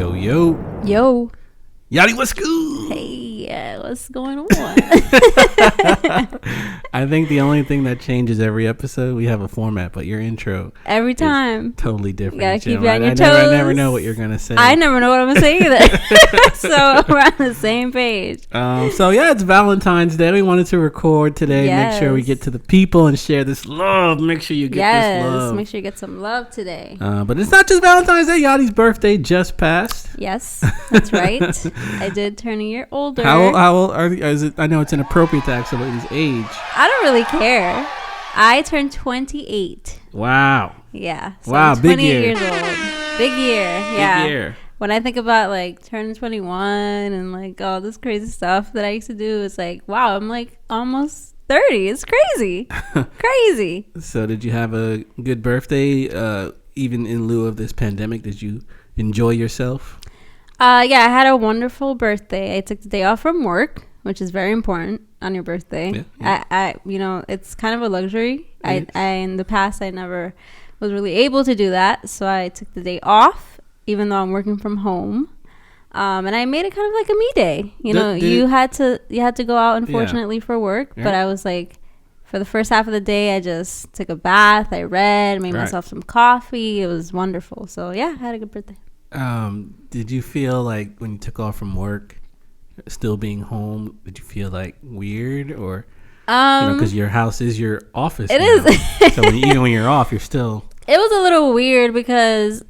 Yo, yo. Yo. Yari, what's good? Hey, what's going on? I think the only thing that changes every episode, we have a format, but your intro every time totally different. You gotta keep you know, on your I toes. never know what you're going to say. I never know what I'm going to say either. So we're on the same page. So yeah, it's Valentine's Day. We wanted to record today. Yes. Make sure we get to the people and share this love. Make sure you get this love. Make sure you get some love today. But it's not just Valentine's Day. Yadi's birthday just passed. Yes, that's right. I did turn a year older. How old are you? Is it? I know it's inappropriate to ask somebody's age. I don't really care. I turned 28. Wow. Yeah. So wow, I'm big 28 year. years old. Big year. Yeah. Big year. When I think about like turning 21 and like all this crazy stuff that I used to do, it's like, wow, I'm like almost 30. It's crazy. Crazy. So did you have a good birthday, even in lieu of this pandemic? Did you enjoy yourself? Yeah, I had a wonderful birthday. I took the day off from work, which is very important on your birthday. Yeah. I you know, it's kind of a luxury. I in the past I never was really able to do that, so I took the day off, even though I'm working from home. And I made it kind of like a me day. You know, you had to go out, unfortunately, for work, but I was like, for the first half of the day, I just took a bath, I read, made myself some coffee. It was wonderful. So yeah, I had a good birthday. Did you feel like when you took off from work, still being home, did you feel like weird or, because your house is your office? It now. is. So when you're off, you're still. It was a little weird because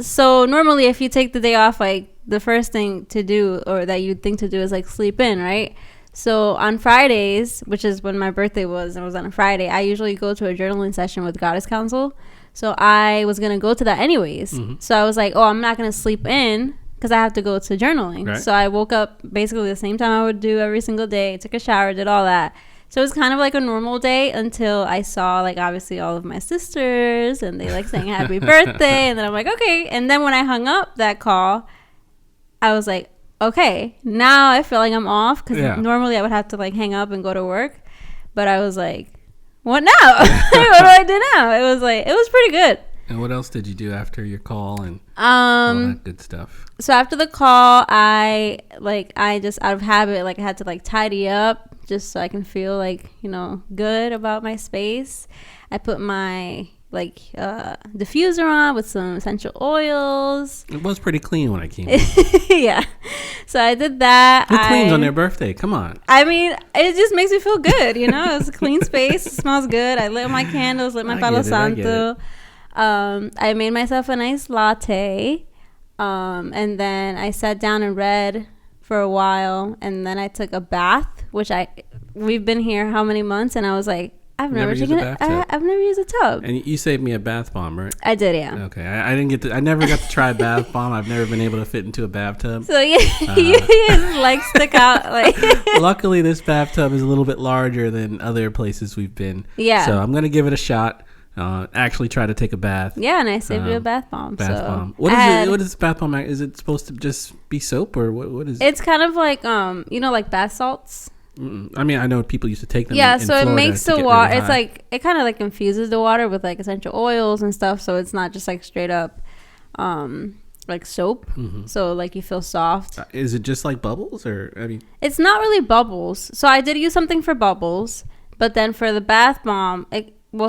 so normally if you take the day off, like the first thing to do or that you'd think to do is like sleep in, right? So on Fridays, which is when my birthday was, and it was on a Friday, I usually go to a journaling session with Goddess Council. So I was going to go to that anyways. Mm-hmm. So I was like, oh, I'm not going to sleep in because I have to go to journaling. Right. So I woke up basically the same time I would do every single day, took a shower, did all that. So it was kind of like a normal day until I saw like obviously all of my sisters and they like saying happy birthday. And then I'm like, okay. And then when I hung up that call, I was like, okay, now I feel like I'm off because normally I would have to like hang up and go to work. But I was like, what now? What do I do now? It was pretty good. And what else did you do after your call and all that good stuff? So after the call, I just out of habit, like I had to like tidy up just so I can feel like, you know, good about my space. I put my like diffuser on with some essential oils. It was pretty clean when I came in. Yeah. So I did that. Who cleans on their birthday? Come on. I mean, it just makes me feel good, you know? It's a clean space. It smells good. I lit my candles, lit my Palo Santo. I made myself a nice latte. And then I sat down and read for a while. And then I took a bath, which we've been here how many months? And I was like, I've never used a tub. And you saved me a bath bomb, right? I did, yeah. Okay, I never got to try a bath bomb. I've never been able to fit into a bathtub. So his legs stick out. Like. Luckily, this bathtub is a little bit larger than other places we've been. Yeah. So I'm gonna give it a shot. Actually, try to take a bath. Yeah, and I saved you a bath bomb. Bomb. What is it? What is bath bomb? Is it supposed to just be soap or what is it? It's kind of like like bath salts. I mean, I know people used to take them. Yeah, in so Florida it makes the water. Really it's like it kind of like infuses the water with like essential oils and stuff. So it's not just like straight up, like soap. Mm-hmm. So like you feel soft. Is it just like bubbles, or I mean? It's not really bubbles. So I did use something for bubbles, but then for the bath bomb,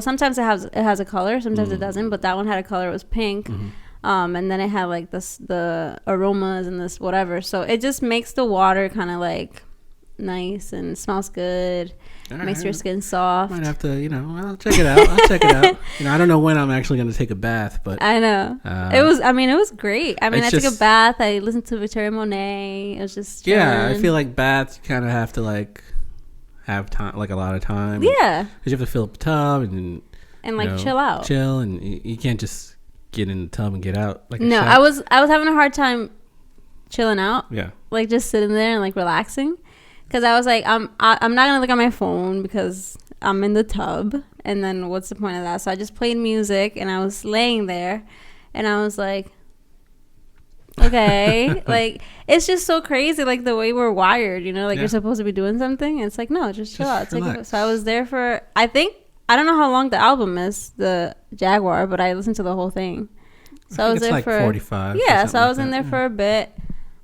sometimes it has a color, sometimes it doesn't. But that one had a color. It was pink. Mm-hmm. And then it had like the aromas and this whatever. So it just makes the water kind of like nice and smells good. Makes your skin soft. Might have to, I'll check it out. I don't know when I'm actually going to take a bath, but I know it was great. I mean, I took a bath. I listened to Victoria Monet. It was just chilling. Yeah. I feel like baths you kind of have to like have time, like a lot of time. Yeah, because you have to fill up the tub and like chill, and you can't just get in the tub and get out. Like no, I was having a hard time chilling out. Yeah, like just sitting there and like relaxing. Because I was like, I'm not going to look at my phone because I'm in the tub. And then what's the point of that? So I just played music and I was laying there. And I was like, okay. Like, it's just so crazy, like, the way we're wired, like you're supposed to be doing something. And it's like, no, just chill out. So I was there for, I don't know how long the album is, the Jaguar, but I listened to the whole thing. So I was there like for 45. Yeah, so I was like in there for a bit.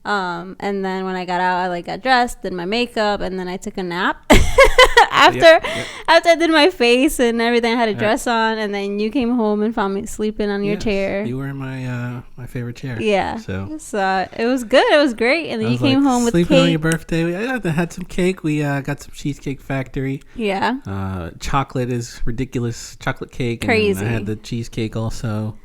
And then when I got out, I like got dressed, did my makeup, and then I took a nap after I did my face and everything. I had a dress on, and then you came home and found me sleeping on your chair. You were in my my favorite chair. Yeah. So it was good. It was great. And then you came home with sleeping cake. on your birthday. I had some cake. We got some Cheesecake Factory. Yeah. Chocolate is ridiculous. Chocolate cake. Crazy. And I had the cheesecake also.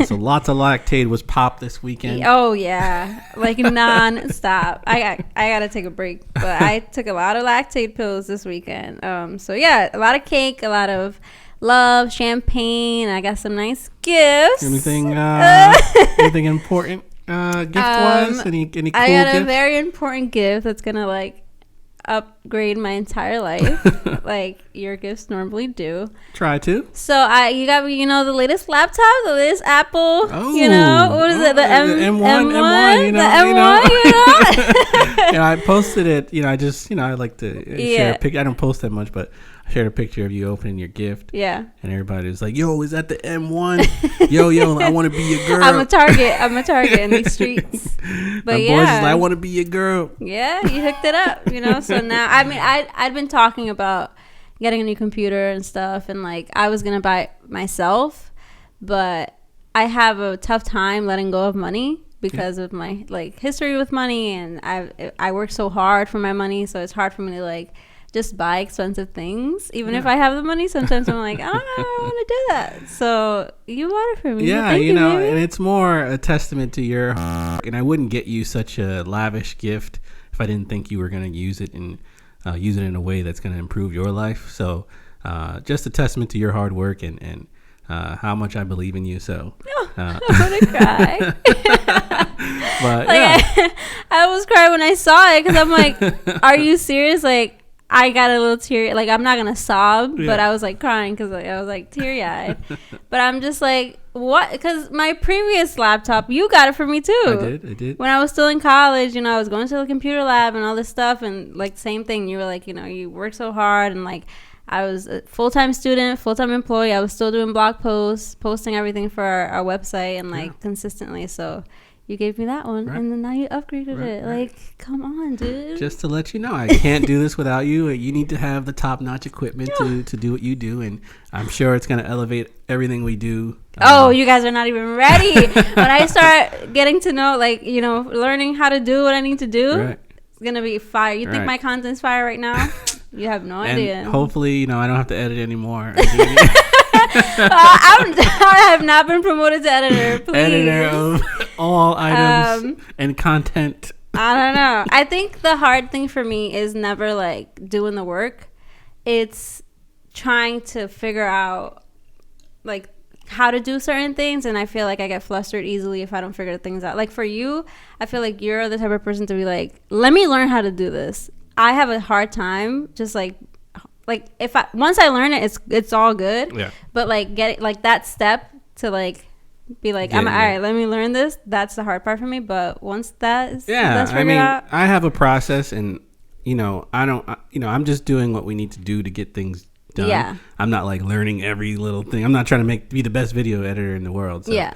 So lots of Lactaid was popped this weekend. Oh yeah, like non-stop. I gotta take a break, but I took a lot of Lactaid pills this weekend. So yeah, a lot of cake, a lot of love, champagne. I got some nice gifts. Anything anything important gift wise? Any cool gifts? I got a very important gift that's gonna like upgrade my entire life like your gifts normally do. Try to. So you got the latest laptop, the latest Apple. What is it? The M1. The M1. I posted it. I just I like to share a picture. I don't post that much, but I shared a picture of you opening your gift. Yeah. And everybody was like, "Yo, is that the M1? yo, I want to be your girl." I'm a target in these streets. But my boys is like, "I want to be your girl." Yeah, you hooked it up. So now I'd been talking about getting a new computer and stuff, and like I was gonna buy it myself, but I have a tough time letting go of money because of my like history with money, and I work so hard for my money, so it's hard for me to like just buy expensive things even if I have the money. Sometimes I'm like, I don't know, I want to do that. So you bought it for me. Yeah, and it's more a testament to your and I wouldn't get you such a lavish gift if I didn't think you were going to use it and use it in a way that's going to improve your life. So just a testament to your hard work and how much I believe in you. So I'm gonna cry. But like, I was crying when I saw it because I'm like, are you serious? Like I got a little teary. Like I'm not gonna sob, but I was like crying because I was like teary eyed. But I'm just like, what? Because my previous laptop, you got it for me too. I did. When I was still in college, I was going to the computer lab and all this stuff, and like same thing. You were like, you work so hard, and like I was a full-time student, full-time employee. I was still doing blog posts, posting everything for our website, and like consistently. So you gave me that one, and then now you upgraded it. Like, come on, dude. Just to let you know, I can't do this without you. You need to have the top-notch equipment to do what you do, and I'm sure it's going to elevate everything we do. You guys are not even ready. When I start getting to know, like, learning how to do what I need to do, it's going to be fire. You think my content's fire right now? You have no idea. And hopefully, I don't have to edit anymore. I have not been promoted to editor. Please. Editor of all items and content. I don't know. I think the hard thing for me is never like doing the work. It's trying to figure out like how to do certain things, and I feel like I get flustered easily if I don't figure things out. Like for you, I feel like you're the type of person to be like, let me learn how to do this. I have a hard time just like if once I learn it, it's all good. Yeah. But like get it, like that step to like be like, all right, let me learn this. That's the hard part for me. But once that's figured out, I have a process, and I don't, I'm just doing what we need to do to get things done. Yeah. I'm not like learning every little thing. I'm not trying to be the best video editor in the world. So, yeah.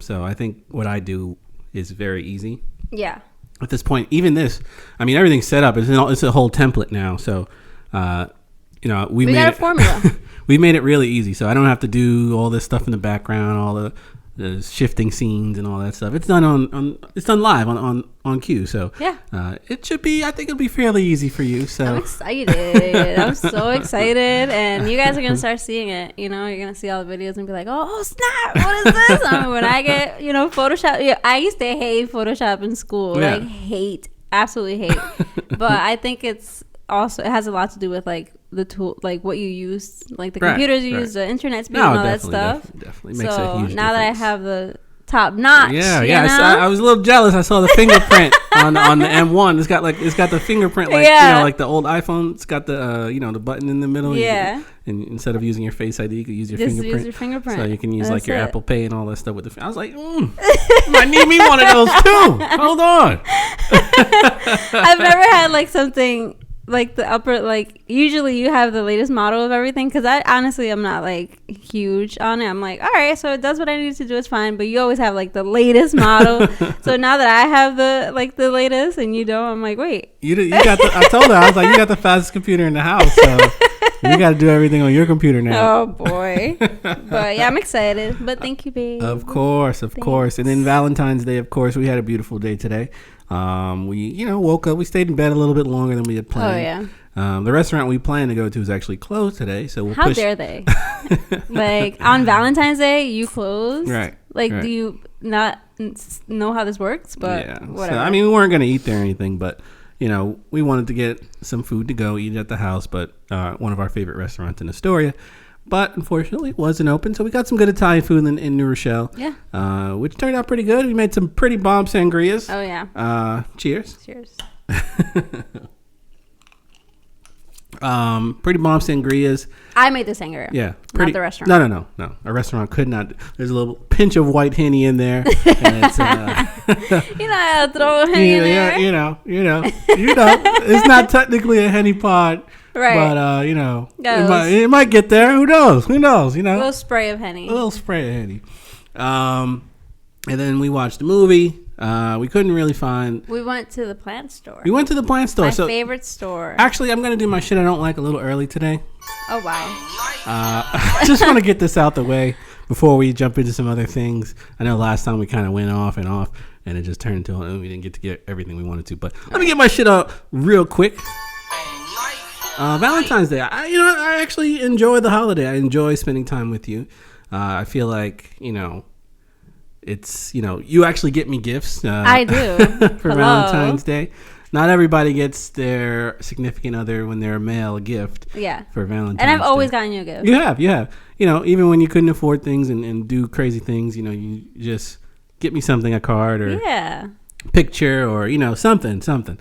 So I think what I do is very easy. Yeah. At this point, even this, everything's set up. It's a whole template now. So, we made got a formula. We made it really easy, so I don't have to do all this stuff in the background, all the shifting scenes and all that stuff. It's done it's done live on cue. So yeah, it should be. I think it'll be fairly easy for you. So I'm excited. I'm so excited, and you guys are gonna start seeing it. You're gonna see all the videos and be like, "Oh snap! What is this?" When I get Photoshop, I used to hate Photoshop in school. Yeah. Like absolutely hate. But I think it has a lot to do with like the tool, like what you use, like the computers you use, the internet speed, and all that stuff. Definitely makes a huge now difference. that I have the top notch, I was a little jealous. I saw the fingerprint on the M1. It's got the fingerprint like the old iPhone. It's got the the button in the middle. Yeah. And instead of using your Face ID, you could use your fingerprint. Use your fingerprint. So you can use your Apple Pay and all that stuff with the. I was like, might need me one of those too. Hold on. I've never had like something like the upper, like usually you have the latest model of everything, because I honestly I'm not like huge on it. I'm like, all right, so it does what I need to do, it's fine. But you always have like the latest model. So now that I have the latest and you don't, I'm like, wait, you got I told her, I was like, you got the fastest computer in the house, so we got to do everything on your computer now. Oh boy. But yeah, I'm excited. But thank you, babe. Of course. And then Valentine's Day, of course, we had a beautiful day today. We woke up, we stayed in bed a little bit longer than we had planned. Oh yeah. The restaurant we planned to go to is actually closed today, so we'll How dare they? Like on Valentine's Day you close? Right. Like right. Do you not know how this works? But yeah. whatever. So, I mean, we weren't going to eat there or anything, but we wanted to get some food to go eat at the house, but one of our favorite restaurants in Astoria. But unfortunately, it wasn't open, so we got some good Italian food in New Rochelle. Yeah. Which turned out pretty good. We made some pretty bomb sangrias. Oh yeah. Cheers. Cheers. Pretty bomb sangrias. I made the sangria. Yeah. Not the restaurant. No. A restaurant could not. There's a little pinch of white Henny in there. And it's, I'll throw a Henny in there. You know. It's not technically a Henny pod. Right. But, it might get there. Who knows? A little spray of Henny. And then we watched a movie. We couldn't really find. We went to the plant store. My favorite store. Actually, I'm going to do my shit I don't like a little early today. Oh, wow. I just want to get this out the way before we jump into some other things. I know last time we kind of went off, and it just turned into we didn't get everything we wanted to. But let me get my shit out real quick. Valentine's Day. I actually enjoy the holiday. I enjoy spending time with you. I feel like, it's, you actually get me gifts. I do. For Valentine's Day. Not everybody gets their significant other when they're a male a gift. Yeah. For Valentine's Day. And I've always gotten you a gift. You have. Even when you couldn't afford things and do crazy things, you just get me something, a card or picture or, something. So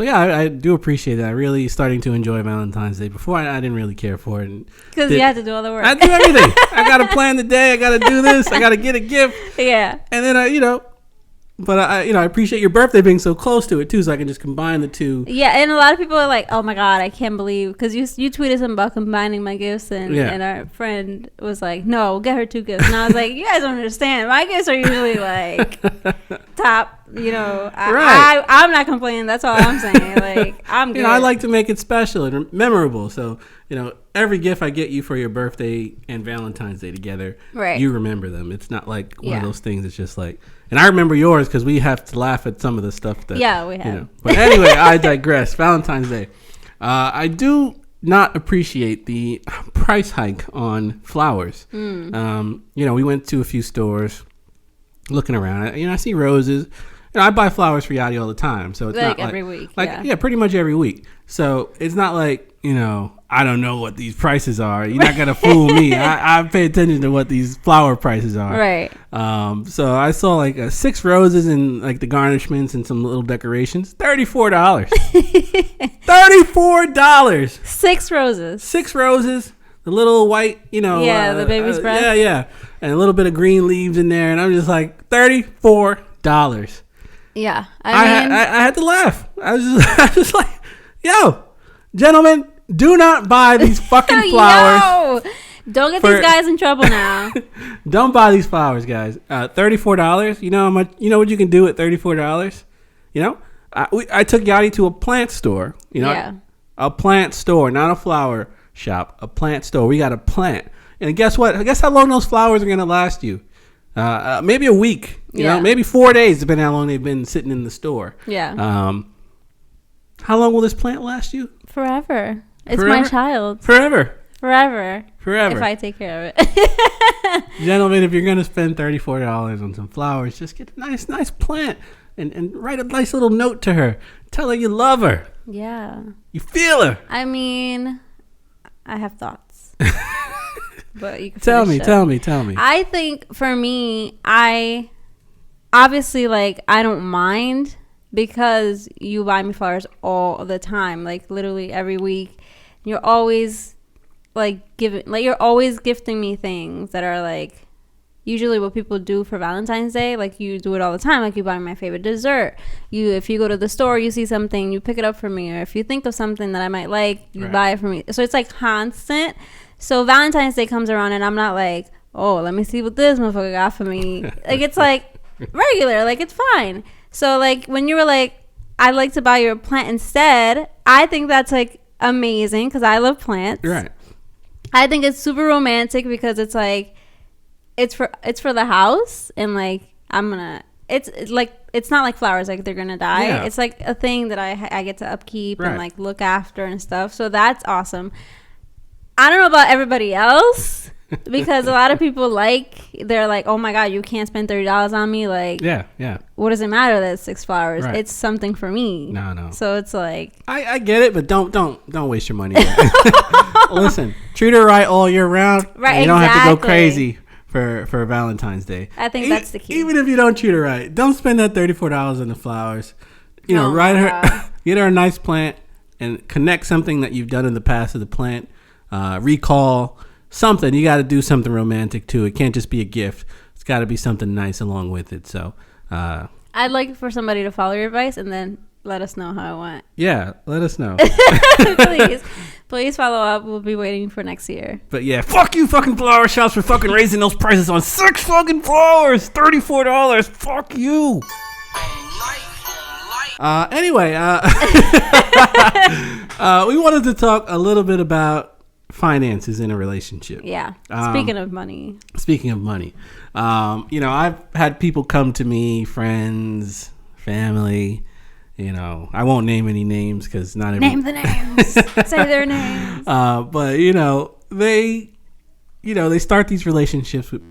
yeah, I do appreciate that. I really starting to enjoy Valentine's Day. Before I didn't really care for it because you had to do all the work. I do everything. I gotta plan the day. I gotta do this. I gotta get a gift. Yeah. And then I appreciate your birthday being so close to it too, so I can just combine the two. Yeah, and a lot of people are like, "Oh my god, I can't believe," because you tweeted something about combining my gifts, and our friend was like, "No, get her 2 gifts," and I was like, "You guys don't understand. My gifts are usually like top." Right. I'm not complaining. That's all I'm saying. Like, I'm good. I like to make it special and memorable. So every gift I get you for your birthday and Valentine's Day together, right? You remember them. It's not like one of those things. It's just like. And I remember yours because we have to laugh at some of the stuff that... Yeah, we have. But anyway, I digress. Valentine's Day. I do not appreciate the price hike on flowers. We went to a few stores looking around. I see roses. I buy flowers for Yari all the time. So it's not every week. Pretty much every week. So it's not like, I don't know what these prices are. You're not going to fool me. I pay attention to what these flower prices are. Right. So I saw like 6 roses and like the garnishments and some little decorations. $34. $34. 6 roses. 6 roses. The little white, the baby's breath. Yeah. And a little bit of green leaves in there. And I'm just like, $34. Yeah. I had to laugh. I was just like, yo, gentlemen, do not buy these fucking flowers. Yo, don't get these guys in trouble now. Don't buy these flowers, guys. $34. You know how much? You know what you can do at $34? I took Yachty to a plant store. A plant store, not a flower shop. A plant store. We got a plant, and guess what? Guess how long those flowers are gonna last you? Maybe a week. You know, maybe 4 days, depending on how long they've been sitting in the store. Yeah. How long will this plant last you? Forever. It's my child. Forever. If I take care of it. Gentlemen, if you're going to spend $34 on some flowers, just get a nice plant and write a nice little note to her. Tell her you love her. Yeah. You feel her. I mean, I have thoughts. But you can tell me. I think for me, I obviously I don't mind because you buy me flowers all the time, like literally every week. You're always you're always gifting me things that are usually what people do for Valentine's Day, like you do it all the time. Like you buy my favorite dessert. If you go to the store, you see something, you pick it up for me. Or if you think of something that I might like, you buy it for me. So it's like constant. So Valentine's Day comes around and I'm not like, oh, let me see what this motherfucker got for me. Like it's like regular, like it's fine. So like when you were like, I'd like to buy you a plant instead, I think that's like amazing because I love plants. Right. I think it's super romantic because it's like it's for the house, and like it's like it's not like flowers like they're gonna die. Yeah. It's like a thing that I get to upkeep and like look after and stuff. So that's awesome. I don't know about everybody else because a lot of people they're like, oh my god, you can't spend $30 on me. Like, yeah. What does it matter that it's 6 flowers? Right. It's something for me. No. So it's like I get it, but don't waste your money. Listen, treat her right all year round. Right, you don't have to go crazy for Valentine's Day. I think that's the key. Even if you don't treat her right, don't spend that $34 on the flowers. You know, write her, get her a nice plant, and connect something that you've done in the past to the plant. Recall something. You got to do something romantic too. It can't just be a gift. It's got to be something nice along with it. So I'd like for somebody to follow your advice and then let us know how it went. Yeah, let us know. Please follow up. We'll be waiting for next year. But yeah, fuck you fucking flower shops for fucking raising those prices on 6 fucking flowers. $34. Fuck you. Anyway, we wanted to talk a little bit about finances in a relationship. Yeah. Speaking of money. I've had people come to me, friends, family. I won't name any names because not every... Name the names. Say their names. But they start these relationships with...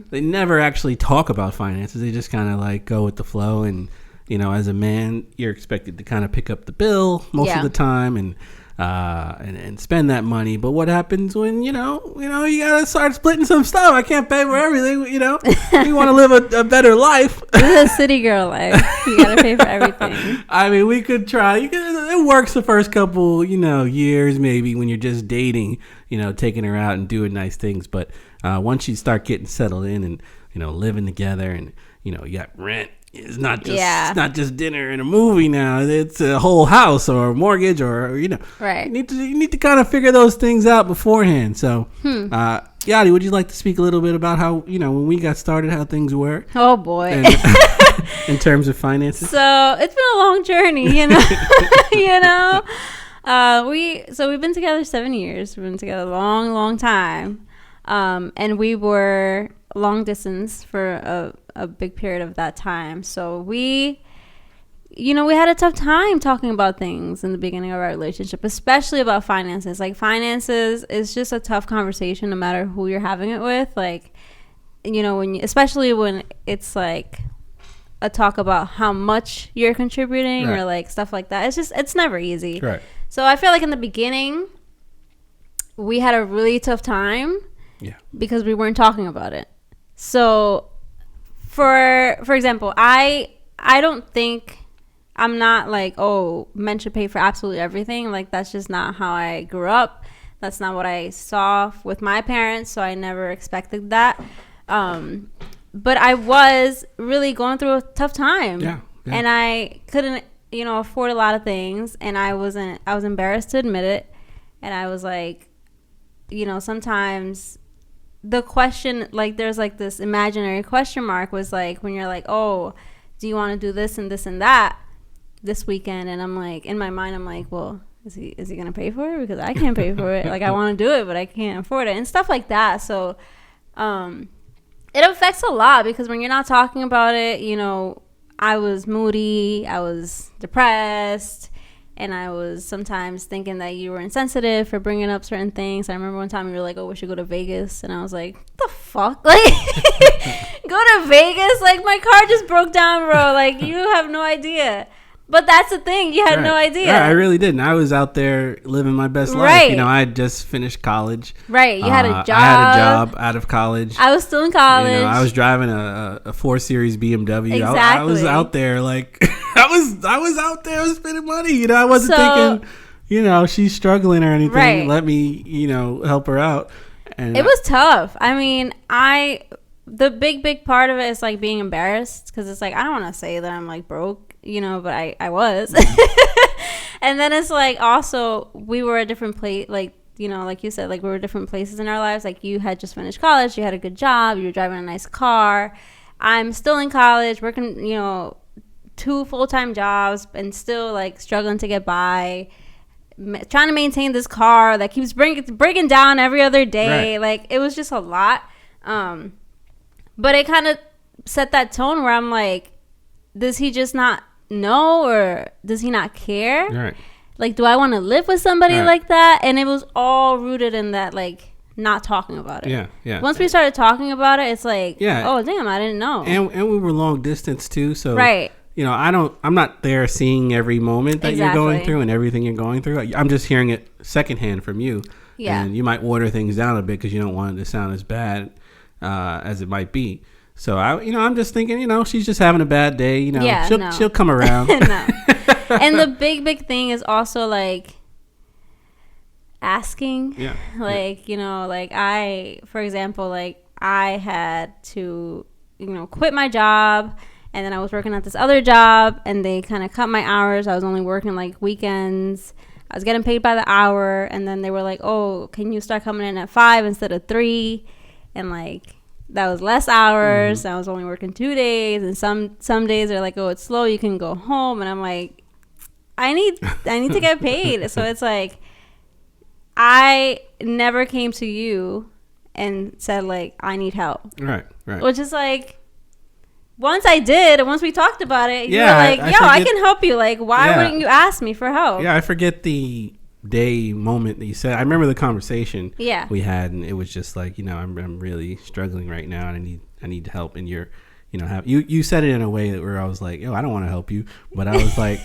They never actually talk about finances. They just kind of like go with the flow. And, as a man, you're expected to kind of pick up the bill most of the time and spend that money. But what happens when, you gotta start splitting some stuff? I can't pay for everything, You want to live a better life. This is a city girl life. You gotta pay for everything. I mean, we could try. It works the first couple, years maybe when you're just dating, taking her out and doing nice things. But once you start getting settled in and, living together and, you got rent. It's not just dinner and a movie now. It's a whole house or a mortgage or Right. You need to kind of figure those things out beforehand. So, Yari, would you like to speak a little bit about how when we got started, how things were? Oh boy. In terms of finances. So it's been a long journey, we've been together 7 years. We've been together a long, long time, and we were long distance for a big period of that time. So we had a tough time talking about things in the beginning of our relationship, especially about finances. Like finances is just a tough conversation no matter who you're having it with. Like, especially when it's like a talk about how much you're contributing or like stuff like that. It's never easy. Right. So I feel like in the beginning we had a really tough time because we weren't talking about it. So for example, I don't think, I'm not like, oh, men should pay for absolutely everything. Like, that's just not how I grew up. That's not what I saw with my parents, so I never expected that. But I was really going through a tough time. Yeah. And I couldn't, afford a lot of things, and I was embarrassed to admit it. And I was like, sometimes the question, like, there's like this imaginary question mark was like, when you're like, oh, do you want to do this and this and that this weekend? And I'm like, in my mind, I'm like, well, is he going to pay for it? Because I can't pay for it. Like, I want to do it, but I can't afford it and stuff like that. So, it affects a lot because when you're not talking about it, I was moody, I was depressed, and I was sometimes thinking that you were insensitive for bringing up certain things. I remember one time you were like, oh, we should go to Vegas. And I was like, what the fuck? Like, go to Vegas? Like, my car just broke down, bro. Like, you have no idea. But that's the thing. You had no idea. Yeah, I really didn't. I was out there living my best life. I had just finished college. Right. You had a job. I had a job out of college. I was still in college. I was driving a 4 Series BMW. Exactly. I was out there like I was out there spending money. I wasn't thinking, she's struggling or anything. Right. Let me, help her out. And it was tough. I mean, the big part of it is like being embarrassed, because it's like I don't want to say that I'm like broke, you know, but I was. And then it's like also we were at different place, like, you know, like you said, like we were different places in our lives. Like you had just finished college, you had a good job, you were driving a nice car. I'm still in college, working, you know, 2 full-time jobs, and still like struggling to get by, trying to maintain this car that keeps breaking down every other day. Right. Like it was just a lot. But it kind of set that tone where I'm like, does he just not know, or does he not care? Right. Like, do I want to live with somebody like that? And it was all rooted in that, like, not talking about it. Yeah. Once we started talking about it, it's like, yeah. Oh, damn, I didn't know. And we were long distance too, so right. You know, I'm not there seeing every moment that you're going through and everything you're going through. I'm just hearing it secondhand from you. Yeah. And you might water things down a bit because you don't want it to sound as bad as it might be. So I'm just thinking, you know, she's just having a bad day. You know, she'll come around. No. And the big thing is also like asking. Yeah. Like, you know, like for example, like I had to, you know, quit my job, and then I was working at this other job, and they kind of cut my hours. I was only working like weekends. I was getting paid by the hour, and then they were like, "Oh, can you start coming in at 5 instead of 3?" And like that was less hours. Mm-hmm. I was only working 2 days, and some days they're like, "Oh, it's slow. You can go home." And I'm like, I need to get paid. So it's like I never came to you and said like I need help. Right. Which is like, once we talked about it, you were like, I can help you. Like, why wouldn't you ask me for help? Yeah, I forget the moment that you said. I remember the conversation we had, and it was just like, you know, I'm really struggling right now, and I need help. And you're, you know, you said it in a way where I was like, yo, I don't want to help you, but I was like,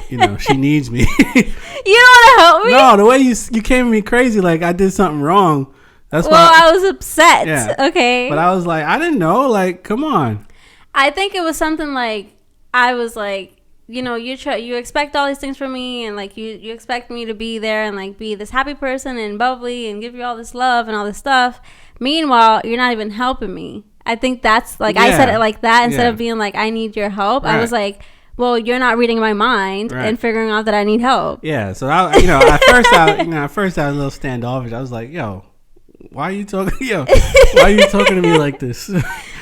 you know, she needs me. You don't want to help me? No, the way you came at me crazy, like I did something wrong. That's why I was upset. Yeah. Okay. But I was like, I didn't know. Like, come on. I think it was something like, I was like, you know, you expect all these things from me, and like you expect me to be there and like be this happy person and bubbly and give you all this love and all this stuff. Meanwhile, you're not even helping me. I think that's like, I said it like that instead of being like, I need your help. Right. I was like, well, you're not reading my mind and figuring out that I need help. Yeah. So at first I was a little standoffish. I was like, yo, why are you talking to me like this?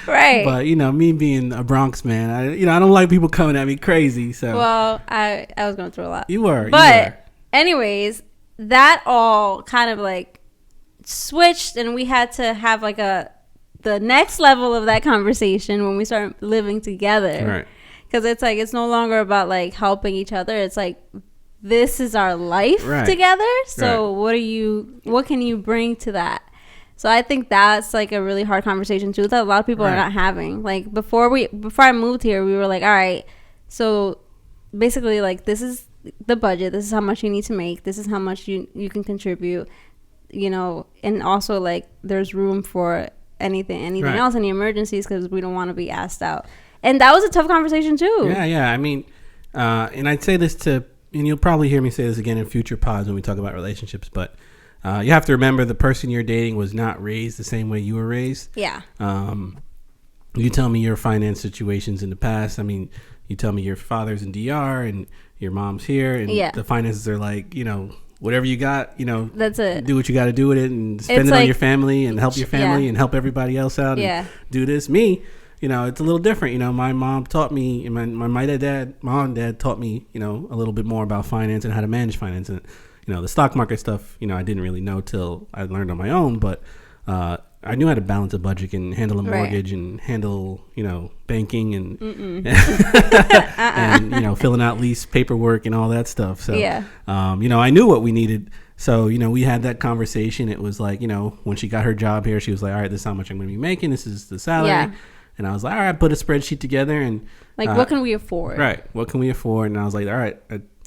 Right. But you know, me being a Bronx man, I don't like people coming at me crazy. So well, I was going through a lot. You were. Anyways, that all kind of like switched, and we had to have like the next level of that conversation when we start living together. Right. Because it's like, it's no longer about like helping each other. It's like, this is our life together. So what can you bring to that? So I think that's like a really hard conversation too, that a lot of people are not having. Like before I moved here, we were like, all right, so basically like, this is the budget. This is how much you need to make. This is how much you can contribute, you know, and also like there's room for anything else, any emergencies, because we don't want to be asked out. And that was a tough conversation too. Yeah. I mean, and I'd say this and you'll probably hear me say this again in future pods when we talk about relationships, but you have to remember the person you're dating was not raised the same way you were raised. Yeah. You tell me your finance situations in the past. I mean, you tell me your father's in DR and your mom's here, and the finances are like, you know, whatever you got, you know, that's it. Do what you got to do with it, and spend it on your family and help your family and help everybody else out. And do this. Me, you know, it's a little different. You know, my mom taught me, and my mom and dad taught me, you know, a little bit more about finance and how to manage finance. And, you know, the stock market stuff, you know, I didn't really know till I learned on my own, but I knew how to balance a budget and handle a mortgage and handle, you know, banking and and, you know, filling out lease paperwork and all that stuff. So, you know, I knew what we needed. So, you know, we had that conversation. It was like, you know, when she got her job here, she was like, all right, this is how much I'm going to be making. This is the salary. Yeah. And I was like, all right, put a spreadsheet together and like, what can we afford? Right. What can we afford? And I was like, all right,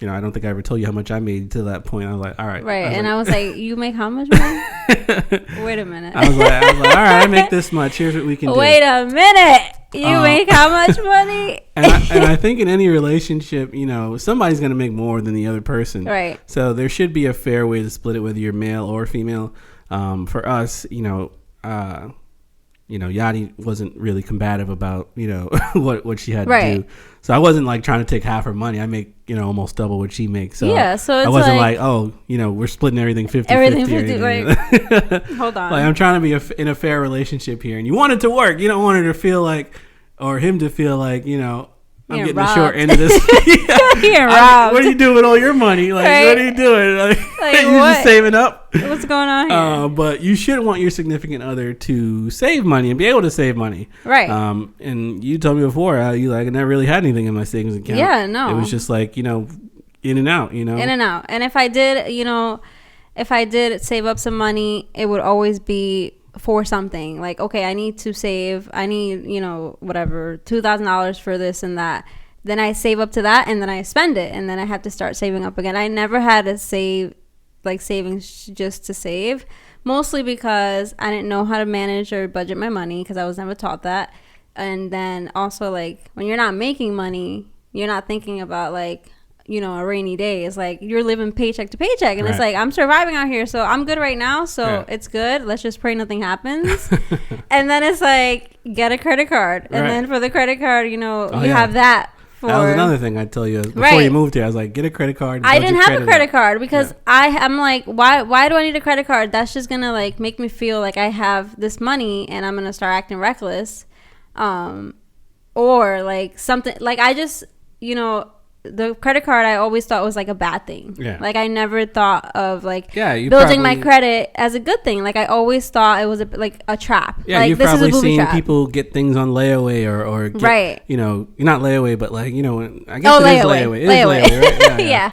you know, I don't think I ever told you how much I made to that point. I was like, all right. Right. I was like, you make how much money? Wait a minute. I was like, all right, I make this much. Here's what we can do. Wait a minute. You make how much money? and I think in any relationship, you know, somebody's going to make more than the other person. Right. So there should be a fair way to split it, whether you're male or female. For us, you know, Yadi wasn't really combative about, what she had to Right. do. So I wasn't like trying to take half her money. I make, almost double what she makes. So Yeah, so it's I wasn't like, we're splitting everything 50-50. everything or 50, anything. hold on. Like, I'm trying to be in a fair relationship here, and you want it to work. You don't want her to feel like, or him to feel like, I'm getting robbed. the short end of this. Getting robbed. What are you doing with all your money? Like, Right. what are you doing? Like you're what? just saving up. What's going on here? But you should want your significant other to save money and be able to save money. Right. And you told me before, I never really had anything in my savings account. Yeah, no. It was just like, in and out, In and out. And if I did save up some money, it would always be for something. Like, okay, I need whatever, $2,000 for this and that. Then I save up to that, and then I spend it, and then I have to start saving up again. I never had to save, like, savings just to save, mostly because I didn't know how to manage or budget my money, because I was never taught that. And then also, like, when you're not making money, you're not thinking about, like, a rainy day. It's like you're living paycheck to paycheck, and right. It's like, I'm surviving out here, so I'm good right now, so yeah. It's good. Let's just pray nothing happens. And then it's like, get a credit card, and right. Then for the credit card, you yeah. have that. That was another thing I'd tell you before right. you moved here. I was like, get a credit card. I didn't have a credit card because yeah. I'm like, why do I need a credit card? That's just gonna like make me feel like I have this money and I'm gonna start acting reckless, or like something like I just the credit card I always thought was like a bad thing. Yeah. Like I never thought of like probably building my credit as a good thing. Like I always thought it was like a trap. Yeah, like, you've this probably is a booby seen trap. people get things on layaway or get, right. Not layaway, but like, I guess it is layaway. It is layaway, right? Yeah.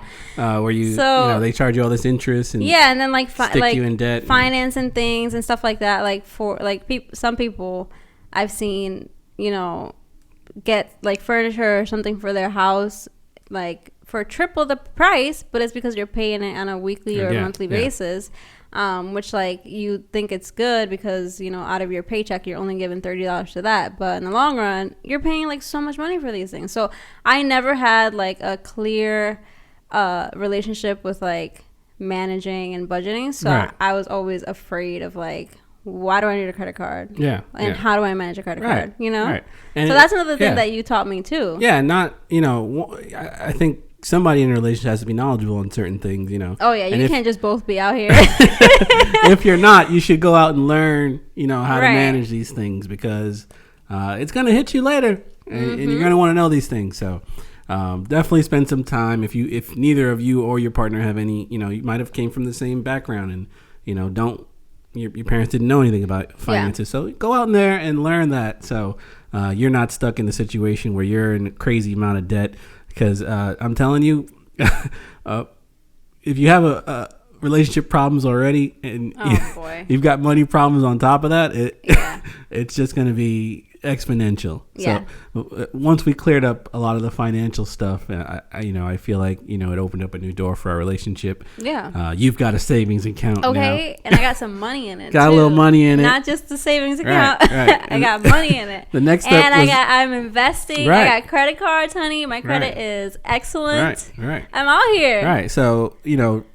Where you they charge you all this interest and and then like stick you in debt, finance and things and stuff like that. Like for like some people I've seen, get like furniture or something for their house, like for triple the price, but it's because you're paying it on a weekly or monthly basis, which like you think it's good because out of your paycheck you're only giving $30 to that, but in the long run you're paying like so much money for these things. So I never had like a clear relationship with like managing and budgeting, so right. I was always afraid of like, why do I need a credit card? Yeah. And how do I manage a credit card? Right. And so that's another thing that you taught me too. Yeah, not, I think somebody in a relationship has to be knowledgeable on certain things, Oh yeah, you can't just both be out here. If you're not, you should go out and learn, how to right. manage these things because it's going to hit you later and you're going to want to know these things. So definitely spend some time if neither of you or your partner have any, you might have came from the same background and, your parents didn't know anything about finances. So go out in there and learn that. So you're not stuck in the situation where you're in a crazy amount of debt because I'm telling you, if you have a relationship problems already and you've got money problems on top of that, it's just going to be exponential. Yeah. So once we cleared up a lot of the financial stuff, I feel like it opened up a new door for our relationship. Yeah. You've got a savings account now. And I got some money in it. Got too. a little money in it. Not just the savings account. Right. I got money in it. The next step I'm investing. Right. I got credit cards, honey. My credit is excellent. Right. I'm out here. Right. So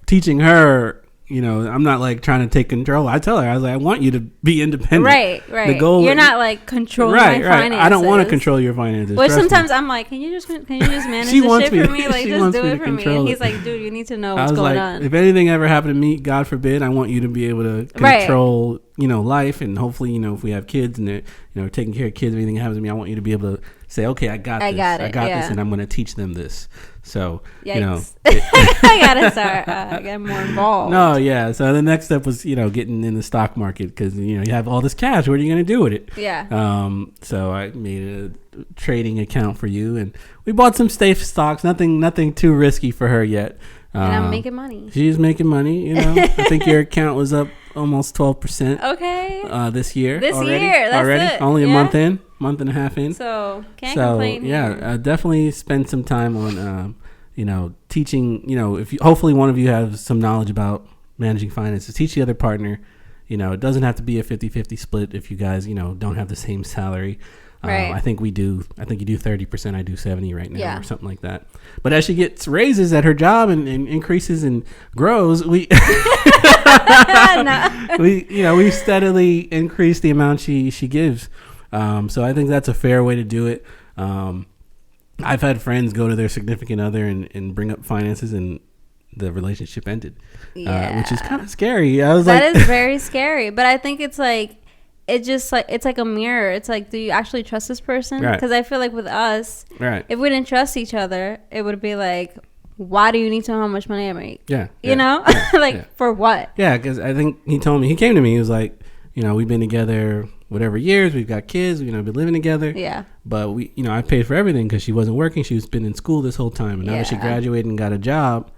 teaching her. I'm not like trying to take control. I tell her, I was like, I want you to be independent. Right. The goal You're not like controlling my finances. I don't want to control your finances. Which sometimes I'm like, can you just manage this shit for me? Like, just do it for me. And he's like, dude, you need to know what's going on. If anything ever happened to me, God forbid, I want you to be able to control, life, and hopefully, if we have kids and they're taking care of kids, if anything happens to me, I want you to be able to say, okay, I got this, and I'm going to teach them this. So, Yikes. I gotta start getting more involved. No, yeah. So the next step was, getting in the stock market because, you have all this cash. What are you going to do with it? Yeah. So I made a trading account for you, and we bought some safe stocks. Nothing too risky for her yet. And I'm making money. She's making money. I think your account was up almost 12%. Okay. This year. That's it. Only a month and a half in. So can't complain. Yeah, definitely spend some time on, teaching. If hopefully one of you has some knowledge about managing finances, teach the other partner. It doesn't have to be a 50-50 split if you guys, don't have the same salary. Right. I think you do 30%. I do 70 right now, or something like that. But as she gets raises at her job and increases and grows, we we steadily increase the amount she gives. So I think that's a fair way to do it. I've had friends go to their significant other and bring up finances, and the relationship ended, which is kind of scary. That is very scary. But I think it's like, it's like a mirror. It's like, do you actually trust this person? Because I feel like with us, if we didn't trust each other, it would be like, why do you need to know how much money I make? You know? For what? Yeah, because I think he came to me, he was like, we've been together whatever years, we've got kids, been living together. Yeah. But I paid for everything because she wasn't working. She's been in school this whole time. And now that she graduated and got a job,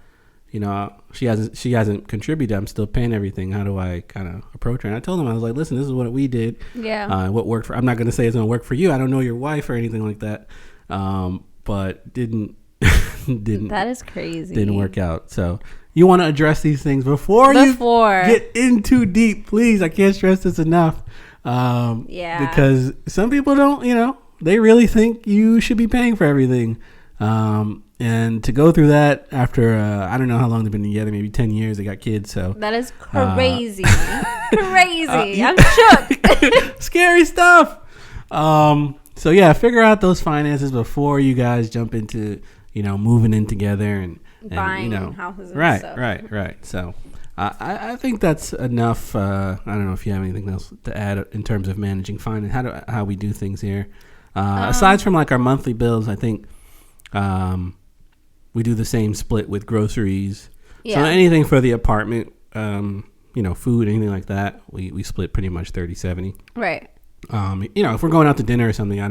she hasn't contributed. I'm still paying everything. How do I kind of approach her? And I told him, I was like, listen, this is what we did. Yeah. What worked I'm not going to say it's going to work for you. I don't know your wife or anything like that. But didn't that is crazy. Didn't work out. So you want to address these things before you get in too deep, please. I can't stress this enough. Because some people don't, they really think you should be paying for everything. And to go through that after, I don't know how long they've been together, maybe 10 years, they got kids. So that is crazy. Crazy. I'm shook. Scary stuff. So yeah, figure out those finances before you guys jump into, moving in together and buying houses. And right, stuff. Right. So I think that's enough. I don't know if you have anything else to add in terms of managing finance, how we do things here. Aside from like our monthly bills, I think we do the same split with groceries. Yeah. So anything for the apartment, food, anything like that, we split pretty much 30-70. Right. If we're going out to dinner or something,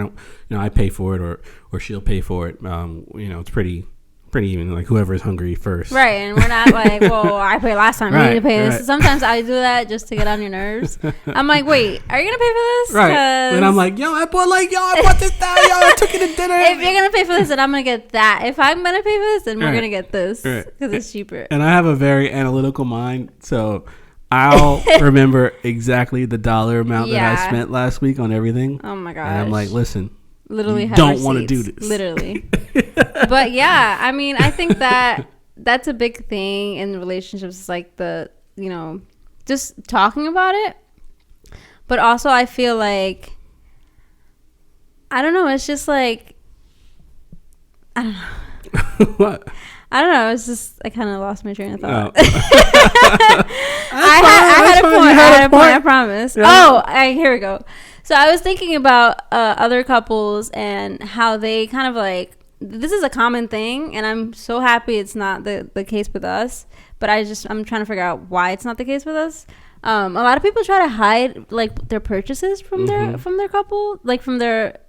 I pay for it or she'll pay for it. It's pretty even, like whoever is hungry first. Right. And we're not like, well, I paid last time. You need to pay this. Sometimes I do that just to get on your nerves. I'm like, wait, are you going to pay for this? Right. And I'm like, I bought this down. I took it to dinner. If you're going to pay for this, then I'm going to get that. If I'm going to pay for this, then we're going to get this because it's cheaper. And I have a very analytical mind, so I'll remember exactly the dollar amount that I spent last week on everything. Oh my gosh. And I'm like, listen, literally you don't want to do this. Literally. But yeah, I mean, I think that's a big thing in relationships. It's like just talking about it. But also I feel like, I don't know, it's just like, I don't know. What? I don't know. It's just, I kind of lost my train of thought. Oh. I had a point. I promise. Yeah. Here we go. So I was thinking about other couples and how they kind of like, this is a common thing, and I'm so happy it's not the case with us. But I'm trying to figure out why it's not the case with us. A lot of people try to hide like their purchases from their couple, like from their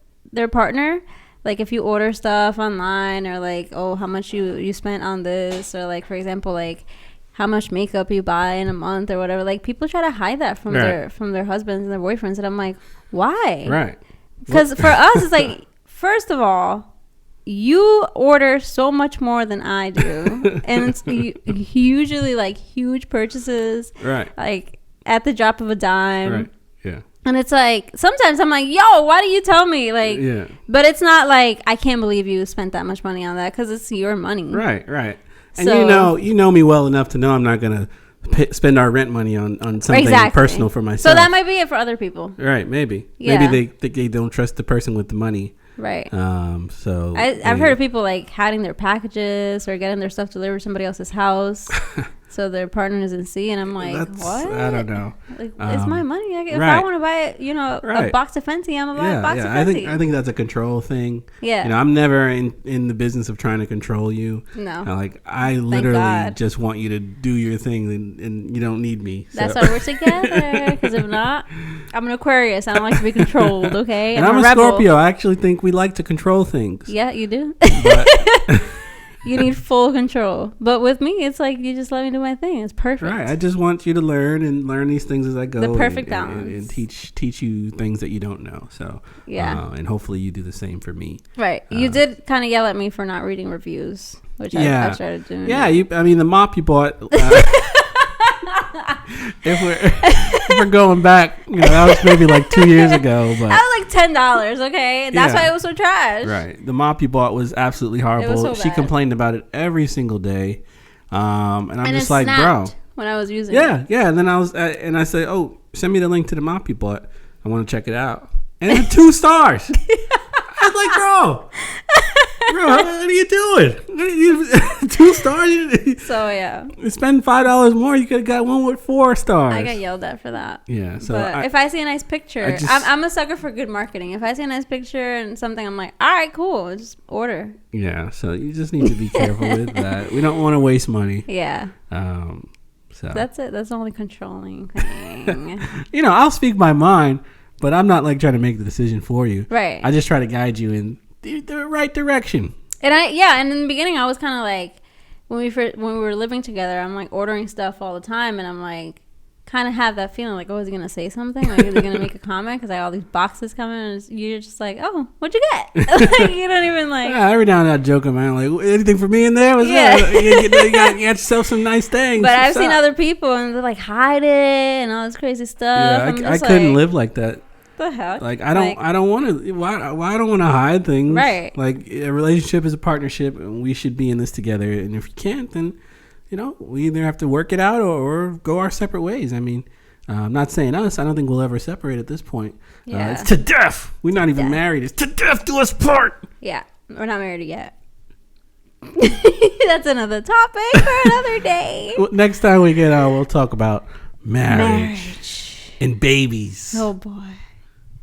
partner. Like if you order stuff online, or like, oh, how much you spent on this, or like, for example, like how much makeup you buy in a month or whatever. Like people try to hide that from their husbands and their boyfriends, and I'm like, why? Right. Because for us, it's like, first of all, you order so much more than I do, and it's usually like huge purchases, right? Like at the drop of a dime, right? Yeah. And it's like, sometimes I'm like, yo, why do you tell me? Like, yeah. But it's not like, I can't believe you spent that much money on that, because it's your money. Right. And so, you know me well enough to know I'm not going to spend our rent money on something personal for myself. So that might be it for other people. Right, maybe. Yeah. Maybe they don't trust the person with the money. Right. So I've heard of people like hiding their packages or getting their stuff delivered to somebody else's house. So their partner doesn't see, and I'm like, what? I don't know. Like, it's my money. If I want to buy it, a box of Fenty, I'm gonna buy a box of Fenty. I think that's a control thing. Yeah. I'm never in the business of trying to control you. No. I literally just want you to do your thing, and you don't need me. That's why we're together. Because if not, I'm an Aquarius. I don't like to be controlled. Okay. And I'm a Scorpio. I actually think we like to control things. Yeah, you do. But you need full control. But with me, it's like, you just let me do my thing. It's perfect. Right. I just want you to learn these things as I go. The perfect balance. And teach you things that you don't know. So yeah. And hopefully you do the same for me. Right. You did kind of yell at me for not reading reviews, which I started doing. Yeah. The mop you bought. If we're going back, that was maybe like 2 years ago. But that was like like $10. Okay, that's why it was so trash. Right. The mop you bought was absolutely horrible. It was so She bad. complained about it every single day, and I'm just it like, bro. When I was using Yeah. And then I said, oh, send me the link to the mop you bought. I want to check it out. And it had 2 stars. I was like, bro, what are you doing? 2 stars? So yeah, You spend $5 more, you could have got one with 4 stars. I got yelled at for that. Yeah. So but if I see a nice picture, I'm a sucker for good marketing. If I see a nice picture and something, I'm like, all right, cool, just order. Yeah. So you just need to be careful with that. We don't want to waste money. Yeah. So that's it. That's the only controlling thing. I'll speak my mind, but I'm not like trying to make the decision for you. Right. I just try to guide you in the right direction. And and in the beginning, I was kind of like, when we were living together, I'm like ordering stuff all the time, and I'm like, kind of have that feeling like, oh, is he gonna say something? Like, is he gonna make a comment? Because I have all these boxes coming, and you're just like, oh, what'd you get? Like, you don't even like. Yeah, every now and then I joke around like, anything for me in there? What's that? You got yourself some nice things. But I've seen other people, and they're like, hide it and all this crazy stuff. Yeah, I couldn't live like that. The heck? Like I don't want to. Why I don't want to hide things? Right. Like a relationship is a partnership, and we should be in this together. And if you can't, then we either have to work it out or go our separate ways. I mean, I'm not saying us. I don't think we'll ever separate at this point. Yeah. It's to death. We're not even married. It's to death do us part. Yeah, we're not married yet. That's another topic for another day. Well, next time we get out, we'll talk about marriage and babies. Oh boy.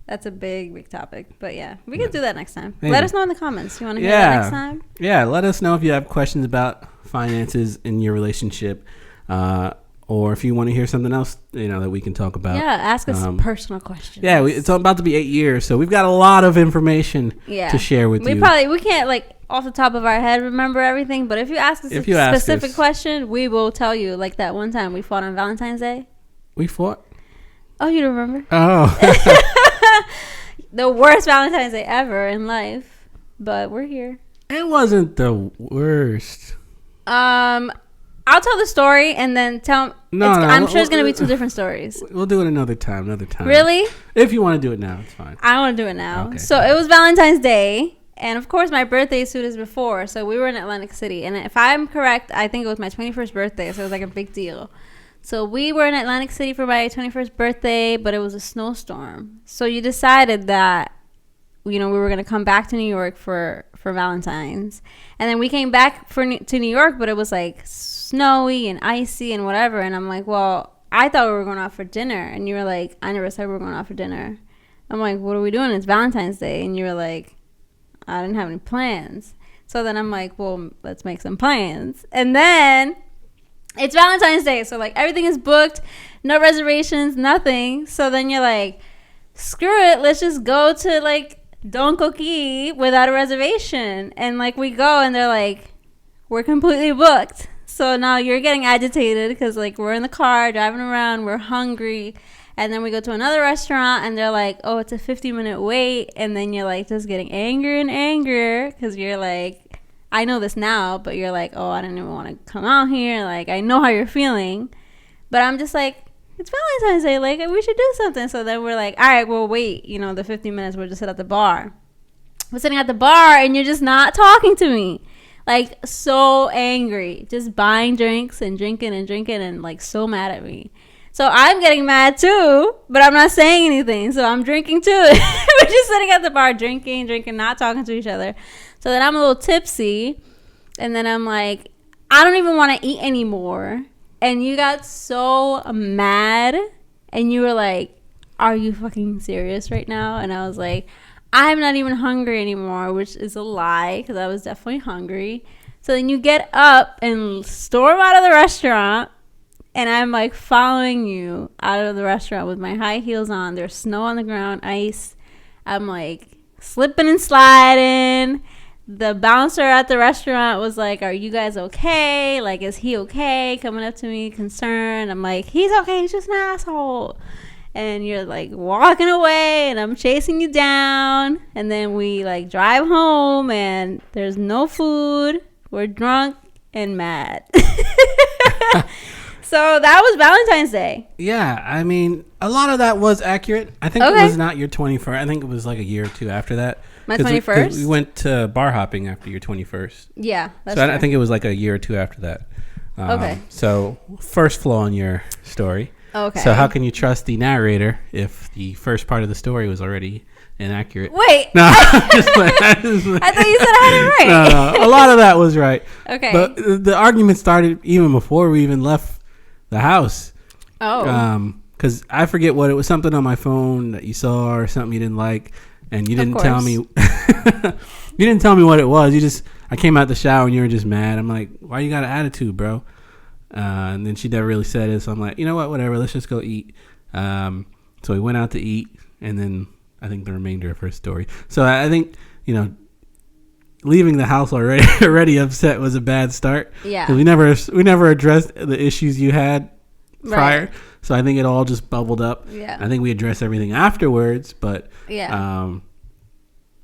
That's a big topic. But yeah, we can do that next time. Maybe. Let us know in the comments. You want to hear that next time? Yeah, let us know if you have questions about finances in your relationship, or if you want to hear something else, that we can talk about. Yeah, ask us personal questions. Yeah, it's about to be 8 years, so we've got a lot of information to share with you. We can't like off the top of our head remember everything, but if you ask us a specific question, we will tell you. Like that one time we fought on Valentine's Day. We fought? Oh, you don't remember? Oh. The worst Valentine's Day ever in life, but we're here. It wasn't the worst. I'll tell the story and then tell. I'm sure it's gonna be 2 different stories. We'll do it another time. Really? If you want to do it now, it's fine. I want to do it now. Okay. So it was Valentine's Day, and of course my birthday suit is before. So we were in Atlantic City, and if I'm correct, I think it was my 21st birthday, so it was like a big deal. So we were in Atlantic City for my 21st birthday, but it was a snowstorm. So you decided that, we were going to come back to New York for Valentine's. And then we came back to New York, but it was like snowy and icy and whatever. And I'm like, well, I thought we were going out for dinner. And you were like, I never said we were going out for dinner. I'm like, what are we doing? It's Valentine's Day. And you were like, I didn't have any plans. So then I'm like, well, let's make some plans. And then it's Valentine's Day, so like everything is booked, no reservations, nothing. So then you're like, screw it, let's just go to like Don Coquille without a reservation. And like we go, and they're like, we're completely booked. So now you're getting agitated because like we're in the car driving around, we're hungry, and then we go to another restaurant, and they're like, oh, it's a 50-minute wait. And then you're like just getting angrier and angrier because you're like, I know this now, but you're like, oh, I don't even want to come out here. Like, I know how you're feeling. But I'm just like, it's Valentine's Day. Like, we should do something. So then we're like, all right, well, wait. The 15 minutes, we'll just sit at the bar. We're sitting at the bar, and you're just not talking to me. Like, so angry. Just buying drinks and drinking and, like, so mad at me. So I'm getting mad, too, but I'm not saying anything. So I'm drinking, too. We're just sitting at the bar, drinking, not talking to each other. So then I'm a little tipsy, and then I'm like, I don't even want to eat anymore. And you got so mad, and you were like, are you fucking serious right now? And I was like, I'm not even hungry anymore, which is a lie, because I was definitely hungry. So then you get up and storm out of the restaurant, and I'm like following you out of the restaurant with my high heels on. There's snow on the ground, ice. I'm like slipping and sliding. The bouncer at the restaurant was like, are you guys okay? Like, is he okay? Coming up to me, concerned. I'm like, he's okay. He's just an asshole. And you're like walking away, and I'm chasing you down. And then we like drive home, and there's no food. We're drunk and mad. So that was Valentine's Day. Yeah, I mean, a lot of that was accurate. I think it was not your 21st. I think it was like a year or two after that. My 21st? We went to bar hopping after your 21st. Yeah, that's so true. I think it was like a year or two after that. Okay. So first flaw in your story. Okay. So how can you trust the narrator if the first part of the story was already inaccurate? Wait. No, I thought you said I had it right. No, a lot of that was right. Okay. But the argument started even before we even left the house. Oh. Because I forget what it was, something on my phone that you saw or something you didn't like, and you didn't tell me. You didn't tell me what it was. I came out the shower and you were just mad. I'm like, why you got an attitude, bro? And then she never really said it, so I'm like, you know what, whatever, let's just go eat. So we went out to eat, and then I think the remainder of her story. So I think, leaving the house already upset was a bad start. Yeah. We never addressed the issues you had prior. Right. So I think it all just bubbled up. Yeah. I think we addressed everything afterwards, but yeah.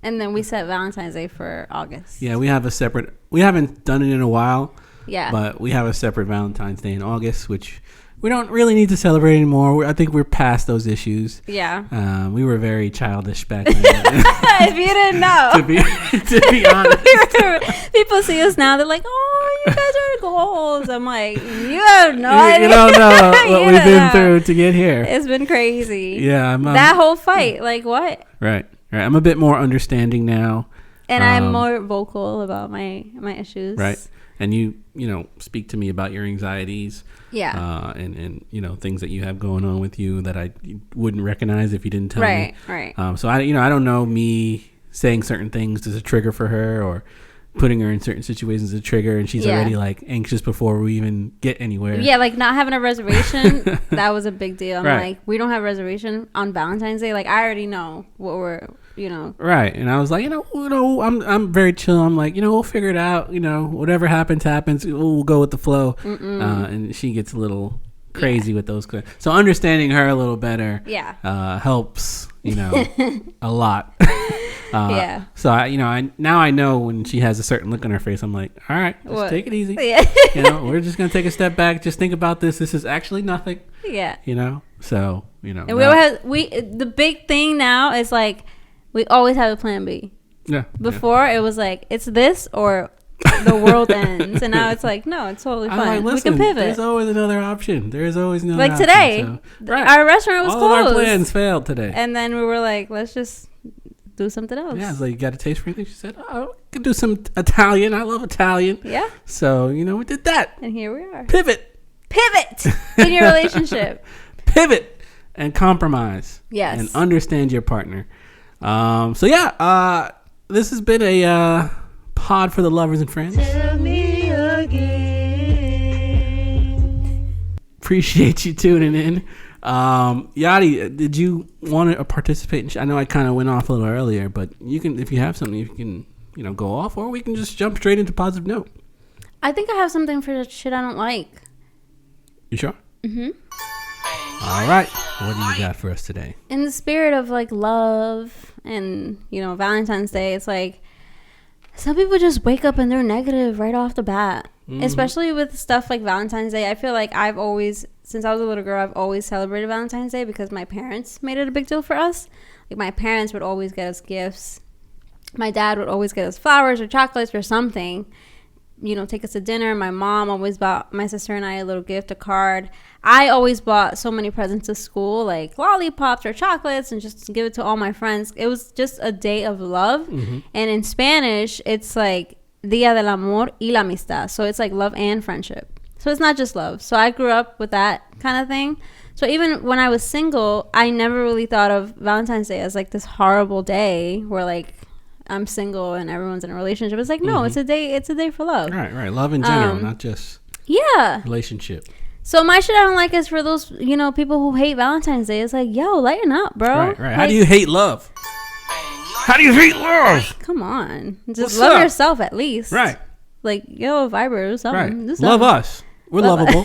And then we set Valentine's Day for August. Yeah, we haven't done it in a while. Yeah. But we have a separate Valentine's Day in August, which we don't really need to celebrate anymore. I think we're past those issues. Yeah. We were very childish back then. If you didn't know. to be honest. People see us now, they're like, oh, you guys are goals. I'm like, you have no idea. You don't know what we've been through to get here. It's been crazy. Yeah. That whole fight, like what? Right. I'm a bit more understanding now. And I'm more vocal about my issues. Right. And you speak to me about your anxieties. Yeah. And things that you have going on with you that I wouldn't recognize if you didn't tell me. Right. So I don't know, me saying certain things as a trigger for her or putting her in certain situations as a trigger, and she's already like anxious before we even get anywhere. Yeah, like not having a reservation, that was a big deal. I'm right. like, we don't have a reservation on Valentine's Day. Like I already know what we're. Right. And I was like, I'm very chill. I'm like, we'll figure it out. Whatever happens. We'll go with the flow. And she gets a little crazy with those. So understanding her a little better helps, a lot. Yeah. So I know when she has a certain look on her face, I'm like, all right, just take it easy. Yeah. We're just going to take a step back. Just think about this. This is actually nothing. Yeah. So, And the big thing now is like, we always have a plan B. Yeah. Before it was like, it's this or the world ends. And now it's like, no, it's totally fine. Like, listen, we can pivot. There's always another option. There's always another option. Like today, our restaurant was closed. All our plans failed today. And then we were like, let's just do something else. Yeah, it's like, you got a taste for anything? She said, oh, I could do some Italian. I love Italian. Yeah. So, we did that. And here we are. Pivot in your relationship. Pivot and compromise. Yes. And understand your partner. This has been a pod for the lovers and friends. Tell me again. Appreciate you tuning in. Yari, did you want to participate? I know I kind of went off a little earlier, but you can, if you have something, you can, go off, or we can just jump straight into positive note. I think I have something for shit I don't like. You sure? Mm-hmm. All right. What do you got for us today? In the spirit of like love and, Valentine's Day, it's like some people just wake up and they're negative right off the bat. Mm-hmm. Especially with stuff like Valentine's Day. I feel like since I was a little girl, I've always celebrated Valentine's Day because my parents made it a big deal for us. Like my parents would always get us gifts. My dad would always get us flowers or chocolates or something. Take us to dinner. My mom always bought my sister and I a little gift, a card. I always bought so many presents to school, like lollipops or chocolates, and just to give it to all my friends. It was just a day of love. Mm-hmm. And in Spanish, it's like Día del Amor y la Amistad. So it's like love and friendship. So it's not just love. So I grew up with that kind of thing. So even when I was single, I never really thought of Valentine's Day as like this horrible day where like I'm single and everyone's in a relationship. It's like, no, mm-hmm. It's a day for love. Right. Love in general, not just relationship. So my shit I don't like is for those, people who hate Valentine's Day. It's like, yo, lighten up, bro. Right. Like, how do you hate love? How do you hate love? Come on. Just love yourself at least. Right. Like, yo, Viber or something. Right. Love us. We're lovable.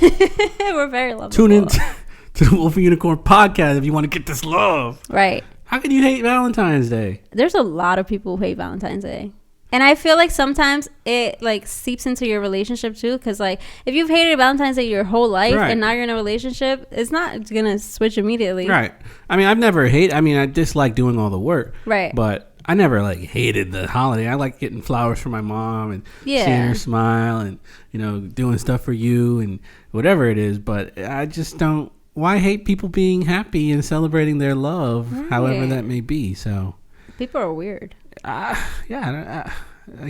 We're very lovable. Tune in to the Wolf and Unicorn podcast if you want to get this love. Right. How can you hate Valentine's Day? There's a lot of people who hate Valentine's Day. And I feel like sometimes it like seeps into your relationship too, because like if you've hated Valentine's Day your whole life and now you're in a relationship, it's not gonna switch immediately. Right. I mean, I've never hated. I mean, I dislike doing all the work. Right. But I never like hated the holiday. I like getting flowers for my mom and seeing her smile and doing stuff for you and whatever it is. But I just don't. Why hate people being happy and celebrating their love, however that may be? So people are weird. I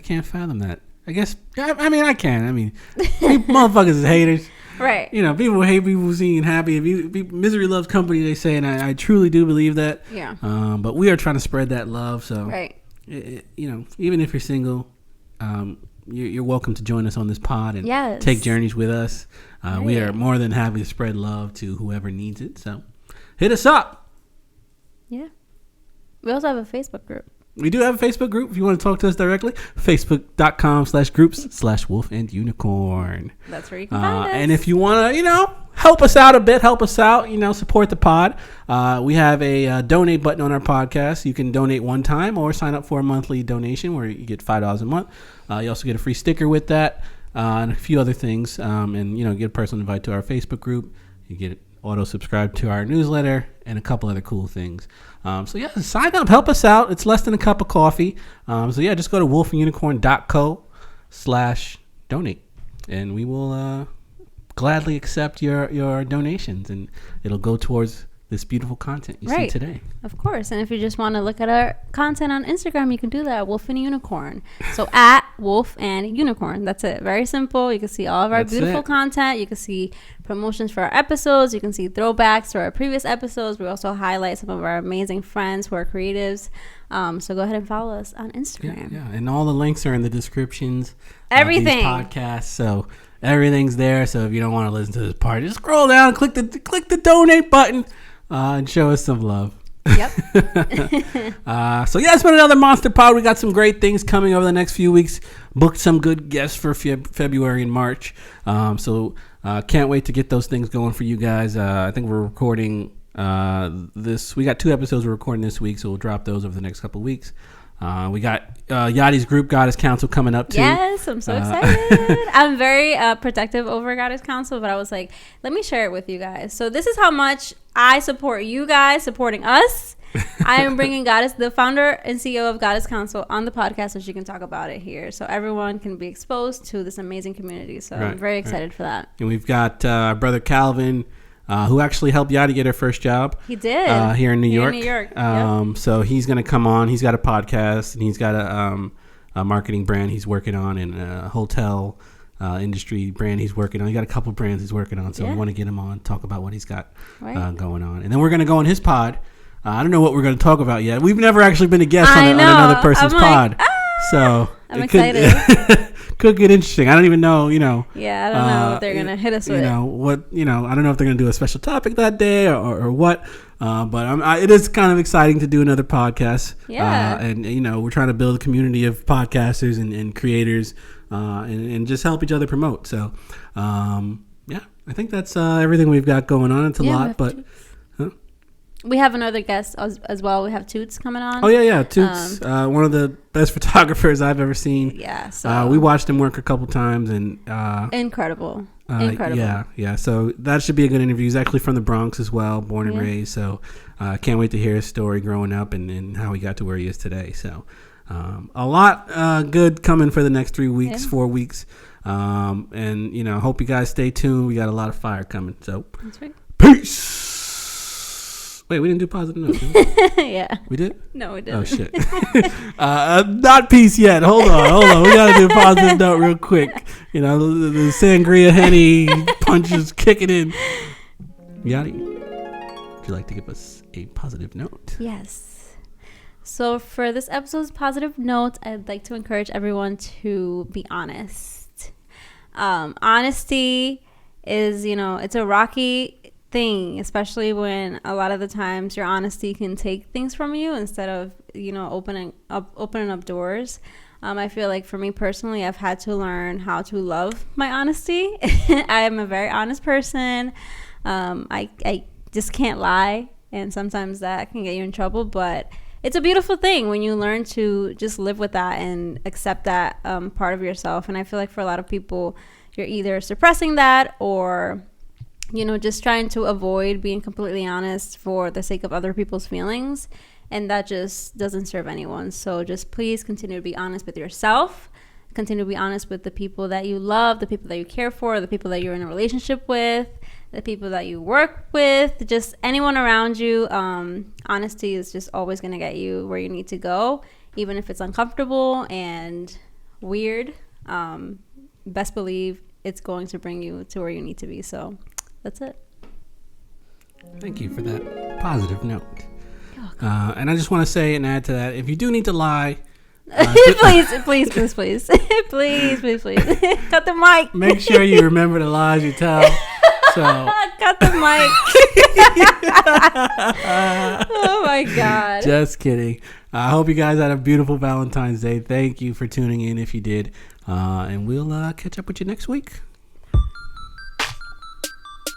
can't fathom that. I guess. I mean, I can. I mean, motherfuckers is haters. Right. People hate people being happy. Misery loves company, they say, and I truly do believe that. Yeah. But we are trying to spread that love. So, right. Even if you're single, you're welcome to join us on this pod and take journeys with us. We are more than happy to spread love to whoever needs it. So, hit us up. Yeah. We also have a Facebook group. We do have a Facebook group. If you want to talk to us directly, facebook.com/groups/wolfandunicorn. That's where you can find us. And if you want to, help us out a bit, support the pod. We have a donate button on our podcast. You can donate one time or sign up for a monthly donation where you get $5 a month. You also get a free sticker with that and a few other things. And, get a personal invite to our Facebook group. You get auto-subscribe to our newsletter and a couple other cool things. Sign up, help us out. It's less than a cup of coffee. Just go to wolfandunicorn.co/donate and we will gladly accept your donations, and it'll go towards this beautiful content you see today. Of course. And if you just want to look at our content on Instagram, you can do that, Wolf and Unicorn. So at Wolf and Unicorn. That's it. Very simple. You can see all of our beautiful content. You can see promotions for our episodes. You can see throwbacks to our previous episodes. We also highlight some of our amazing friends who are creatives. So go ahead and follow us on Instagram. Yeah. And all the links are in the descriptions. Everything. Of these podcasts. So everything's there. So if you don't want to listen to this part, just scroll down, click the donate button. And show us some love. Yep. It's been another Monster Pod. We got some great things coming over the next few weeks. Booked some good guests for February and March. Can't wait to get those things going for you guys. I think we're recording we got 2 episodes we're recording this week, so we'll drop those over the next couple of weeks. We got Yadi's group, Goddess Council, coming up too. Yes, I'm so excited. I'm very protective over Goddess Council, but I was like, let me share it with you guys. So this is how much I support you guys supporting us. I am bringing Goddess, the founder and CEO of Goddess Council, on the podcast so she can talk about it here, so everyone can be exposed to this amazing community. So I'm very excited for that. And we've got our brother Calvin, who actually helped Yadi get her first job. He did. Here in New York. Yep. So he's going to come on. He's got a podcast, and he's got a marketing brand he's working on, and a hotel industry brand he's working on. He got a couple brands he's working on, so we want to get him on, talk about what he's got going on. And then we're going to go on his pod. I don't know what we're going to talk about yet. We've never actually been a guest on another person's pod. So I'm excited. Could get interesting. I don't even know, Yeah, I don't know what they're going to hit us with. I don't know if they're going to do a special topic that day or what. But it is kind of exciting to do another podcast. Yeah. And we're trying to build a community of podcasters and creators and just help each other promote. So, I think that's everything we've got going on. It's a lot, but... We have another guest as well. We have Toots coming on. Oh, yeah. Toots, one of the best photographers I've ever seen. Yeah. So we watched him work a couple times. And incredible. Yeah. So that should be a good interview. He's actually from the Bronx as well, born and raised. So can't wait to hear his story growing up and how he got to where he is today. So a lot good coming for the next 4 weeks. And, hope you guys stay tuned. We got a lot of fire coming. So that's right. Peace. Wait, we didn't do positive notes. Yeah. We did? No, we didn't. Oh, shit. Not peace yet. Hold on. We got to do a positive note real quick. The sangria Henny punches kicking in. Yari, would you like to give us a positive note? Yes. So for this episode's positive note, I'd like to encourage everyone to be honest. Honesty is, it's a rocky thing, especially when a lot of the times your honesty can take things from you instead of opening up doors. I feel like for me personally, I've had to learn how to love my honesty. I am a very honest person. I just can't lie, and sometimes that can get you in trouble, but it's a beautiful thing when you learn to just live with that and accept that part of yourself. And I feel like for a lot of people, you're either suppressing that or, you know, just trying to avoid being completely honest for the sake of other people's feelings. And that just doesn't serve anyone. So just please continue to be honest with yourself. Continue to be honest with the people that you love, the people that you care for, the people that you're in a relationship with, the people that you work with, just anyone around you. Honesty is just always going to get you where you need to go, even if it's uncomfortable and weird. Best believe it's going to bring you to where you need to be. So that's it. Thank you for that positive note. And I just want to say and add to that, if you do need to lie, please please cut the mic. Make sure you remember the lies you tell. So cut the mic. Oh my god, just kidding. I hope you guys had a beautiful Valentine's Day. Thank you for tuning in if you did, and we'll catch up with you next week.